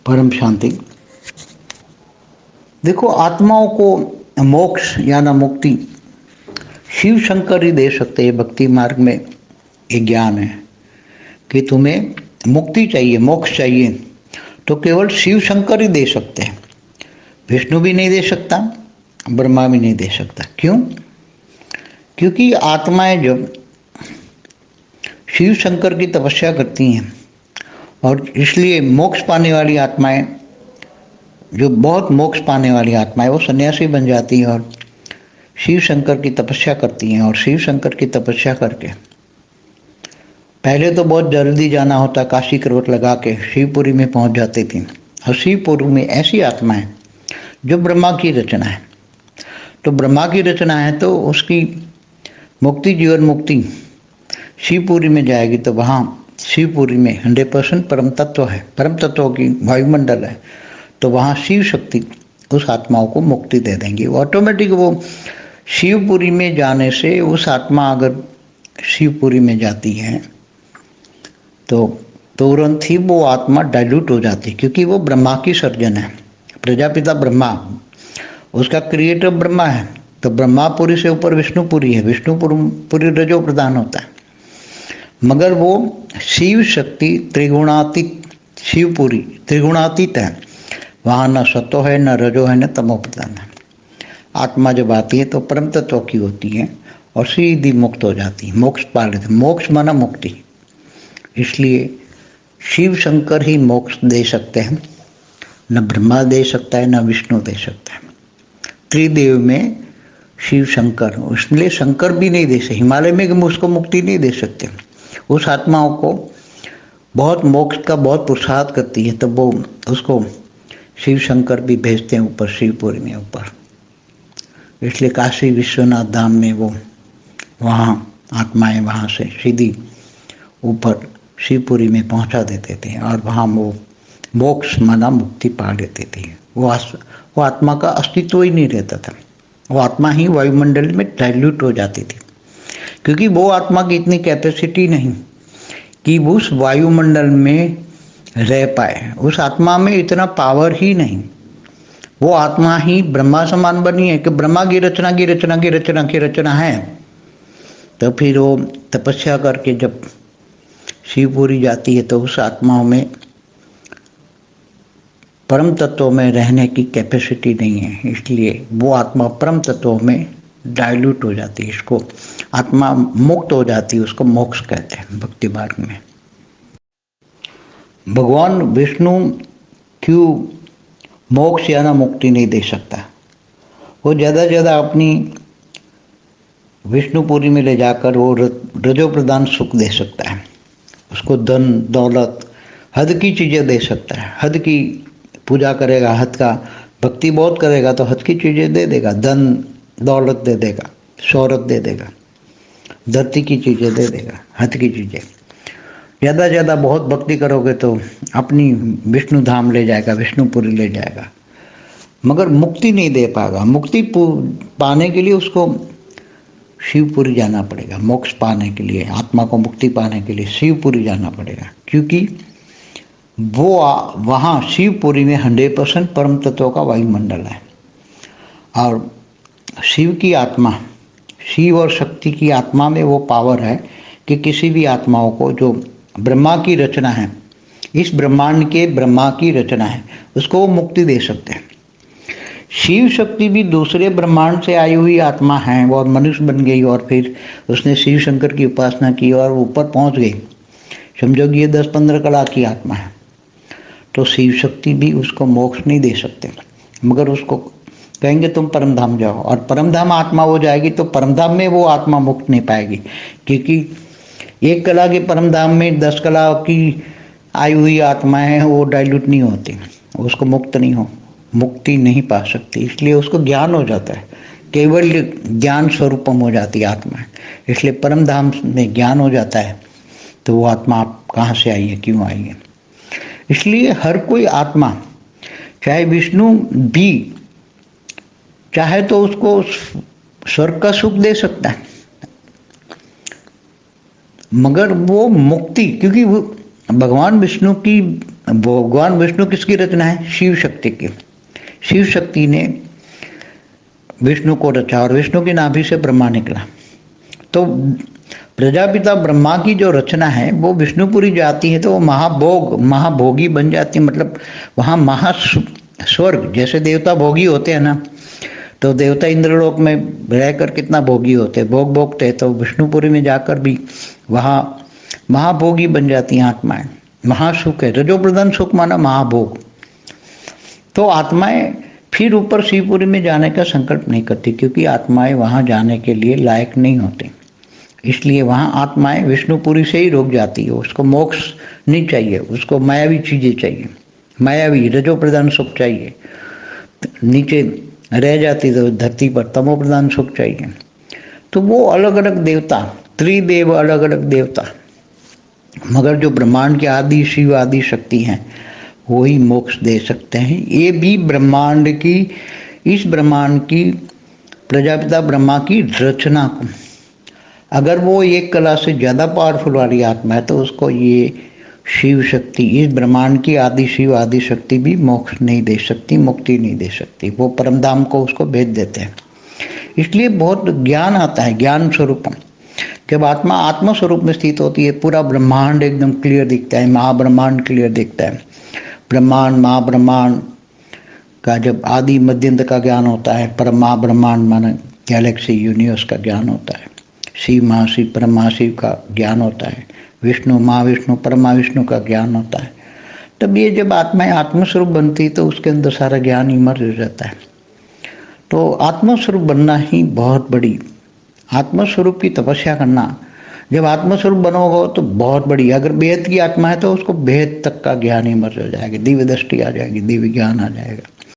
परम शांति। देखो, आत्माओं को मोक्ष या ना मुक्ति शिव शंकर ही दे सकते हैं। भक्ति मार्ग में एक ज्ञान है कि तुम्हें मुक्ति चाहिए, मोक्ष चाहिए, तो केवल शिव शंकर ही दे सकते हैं। विष्णु भी नहीं दे सकता, ब्रह्मा भी नहीं दे सकता। क्यों? क्योंकि आत्माएं जब शिव शंकर की तपस्या करती हैं, और इसलिए मोक्ष पाने वाली आत्माएं, जो बहुत मोक्ष पाने वाली आत्माएं, वो सन्यासी बन जाती हैं और शिव शंकर की तपस्या करती हैं। और शिव शंकर की तपस्या करके पहले तो बहुत जल्दी जाना होता, काशी करवट लगा के शिवपुरी में पहुंच जाती थी। और शिवपुरी में ऐसी आत्माएं जो ब्रह्मा की रचना है, तो ब्रह्मा की रचना है तो उसकी मुक्ति, जीवन मुक्ति शिवपुरी में जाएगी। तो वहाँ शिवपुरी में 100% परम तत्व है, परम तत्व की वायुमंडल है। तो वहाँ शिव शक्ति उस आत्माओं को मुक्ति दे देंगी। ऑटोमेटिक वो शिवपुरी में जाने से उस आत्मा अगर शिवपुरी में जाती है तो तुरंत ही वो आत्मा डाइल्यूट हो जाती है, क्योंकि वो ब्रह्मा की सर्जन है। प्रजापिता ब्रह्मा, उसका क्रिएटर ब्रह्मा है। तो ब्रह्मापुरी से ऊपर विष्णुपुरी है, विष्णुपुरी रजो प्रधान होता है। मगर वो शिव शक्ति त्रिगुणातीत, शिवपुरी त्रिगुणातीत है। वहाँ न सतो है, न रजो है, न तमो प्रधान है। आत्मा जब आती है तो परम तत्व की होती है और सीधी मुक्त हो जाती है, मोक्ष पा लेते। मोक्ष माना मुक्ति। इसलिए शिव शंकर ही मोक्ष दे सकते हैं, न ब्रह्मा दे सकता है, न विष्णु दे सकता है। त्रिदेव में शिव शंकर, इसलिए शंकर भी नहीं दे सकते। हिमालय में उसको मुक्ति नहीं दे सकते। उस आत्माओं को बहुत मोक्ष का बहुत पुरुषार्थ करती है, तब वो उसको शिव शंकर भी भेजते हैं ऊपर, शिवपुरी में ऊपर। इसलिए काशी विश्वनाथ धाम में वो वहाँ आत्माएं वहाँ से सीधी ऊपर शिवपुरी में पहुँचा देते थे और वहाँ वो मोक्ष माना मुक्ति पा लेते थे। वो आत्मा का अस्तित्व ही नहीं रहता था। वो आत्मा ही वायुमंडल में डाइल्यूट हो जाती थी, क्योंकि वो आत्मा की इतनी कैपेसिटी नहीं कि वो उस वायुमंडल में रह पाए। उस आत्मा में इतना पावर ही नहीं। वो आत्मा ही ब्रह्मा समान बनी है कि ब्रह्मा की रचना की रचना की रचना की रचना है। तो फिर वो तपस्या करके जब शिवपुरी जाती है तो उस आत्माओं में परम तत्व में रहने की कैपेसिटी नहीं है, इसलिए वो आत्मा परम तत्व में डाइल्यूट हो जाती है। इसको आत्मा मुक्त हो जाती है, उसको मोक्ष कहते हैं भक्ति मार्ग में। भगवान विष्णु क्यों मोक्ष या ना मुक्ति नहीं दे सकता? वो ज़्यादा से ज़्यादा अपनी विष्णुपुरी में ले जाकर वो रजो प्रदान सुख दे सकता है। उसको धन दौलत, हद की चीज़ें दे सकता है। हद की पूजा करेगा, हद का भक्ति बहुत करेगा तो हद की चीज़ें दे देगा। धन दौलत दे देगा, शोहरत दे देगा, धरती की चीज़ें दे देगा, हद की चीज़ें। ज़्यादा से ज़्यादा बहुत भक्ति करोगे तो अपनी विष्णु धाम ले जाएगा, विष्णुपुरी ले जाएगा, मगर मुक्ति नहीं दे पाएगा। मुक्ति पाने के लिए उसको शिवपुरी जाना पड़ेगा। मोक्ष पाने के लिए, आत्मा को मुक्ति पाने के लिए शिवपुरी जाना पड़ेगा, क्योंकि वो वहाँ शिवपुरी में 100% परम तत्व का वायुमंडल है। और शिव की आत्मा, शिव और शक्ति की आत्मा में वो पावर है कि किसी भी आत्माओं को जो ब्रह्मा की रचना है, इस ब्रह्मांड के ब्रह्मा की रचना है, उसको वो मुक्ति दे सकते हैं। शिव शक्ति भी दूसरे ब्रह्मांड से आई हुई आत्मा है, वो मनुष्य बन गई और फिर उसने शिव शंकर की उपासना की और ऊपर पहुंच गई। समझो कि ये 10-15 कला की आत्मा है। तो शिव शक्ति भी उसको मोक्ष नहीं दे सकते, मगर उसको कहेंगे तुम परमधाम जाओ, और परमधाम आत्मा हो जाएगी तो परमधाम में वो आत्मा मुक्त नहीं पाएगी, क्योंकि 1 कला के परमधाम में 10 कला की आई हुई आत्माएं हैं, वो डाइल्यूट नहीं होती, उसको मुक्ति नहीं पा सकती। इसलिए उसको ज्ञान हो जाता है, केवल ज्ञान स्वरूपम हो जाती है आत्मा। इसलिए परमधाम में ज्ञान हो जाता है तो वो आत्मा आप कहाँ से आई है, क्यों आई है। इसलिए हर कोई आत्मा, चाहे विष्णु भी चाहे तो उसको स्वर्ग का सुख दे सकता है, मगर वो मुक्ति, क्योंकि वो भगवान विष्णु की भगवान विष्णु किसकी रचना है? शिव शक्ति की। शिव शक्ति ने विष्णु को रचा और विष्णु की नाभि से ब्रह्मा निकला। तो प्रजापिता ब्रह्मा की जो रचना है वो विष्णुपुरी जाती है तो वो महाभोगी बन जाती है। मतलब वहाँ महास्वर्ग, जैसे देवता भोगी होते हैं ना, तो देवता इंद्रलोक में रहकर कितना भोगी होते, भोगते, तो विष्णुपुरी में जाकर भी वहाँ महाभोगी बन जाती हैं आत्माएं। महासुख है, रजो प्रधान सुख माना महाभोग। तो आत्माएं फिर ऊपर शिवपुरी में जाने का संकल्प नहीं करती, क्योंकि आत्माएं वहां जाने के लिए लायक नहीं होती। इसलिए वहां आत्माएं विष्णुपुरी से ही रुक जाती है। उसको मोक्ष नहीं चाहिए, उसको मायावी चीजें चाहिए, मायावी रजो प्रधान सुख चाहिए। नीचे रह जाती तो धरती पर तमो प्रधान सुख चाहिए। तो वो अलग अलग देवता, त्रिदेव, अलग अलग देवता, मगर जो ब्रह्मांड के आदि शिव आदि शक्ति हैं वो ही मोक्ष दे सकते हैं। ये भी ब्रह्मांड की, इस ब्रह्मांड की प्रजापिता ब्रह्मा की रचना को, अगर वो एक कला से ज़्यादा पावरफुल वाली आत्मा है तो उसको ये शिव शक्ति, इस ब्रह्मांड की आदि शिव आदि शक्ति भी मोक्ष नहीं दे सकती, मुक्ति नहीं दे सकती। वो परमधाम को उसको भेज देते हैं। इसलिए बहुत ज्ञान आता है, ज्ञान स्वरूपम। जब आत्मा आत्मस्वरूप में स्थित होती है, पूरा ब्रह्मांड एकदम क्लियर दिखता है, महाब्रह्मांड क्लियर दिखता है। ब्रह्मांड महाब्रह्मांड का जब आदि मध्यंत का ज्ञान होता है, परमा ब्रह्मांड माना गैलेक्सी यूनिवर्स का ज्ञान होता है, शिव महाशिव परमाशिव का ज्ञान होता है, विष्णु महाविष्णु परमा विष्णु का ज्ञान होता है, तब ये जब आत्माएं आत्मस्वरूप बनती तो उसके अंदर सारा ज्ञान इमर्ज हो जाता है। तो आत्मस्वरूप बनना ही बहुत बड़ी, आत्मस्वरूप की तपस्या करना, जब आत्मस्वरूप बनोगे तो बहुत बड़ी, अगर बेहद की आत्मा है तो उसको बेहद तक का ज्ञान इमर्ज हो जाएगा, दिव्य दृष्टि आ जाएगी, दिव्य ज्ञान आ जाएगा।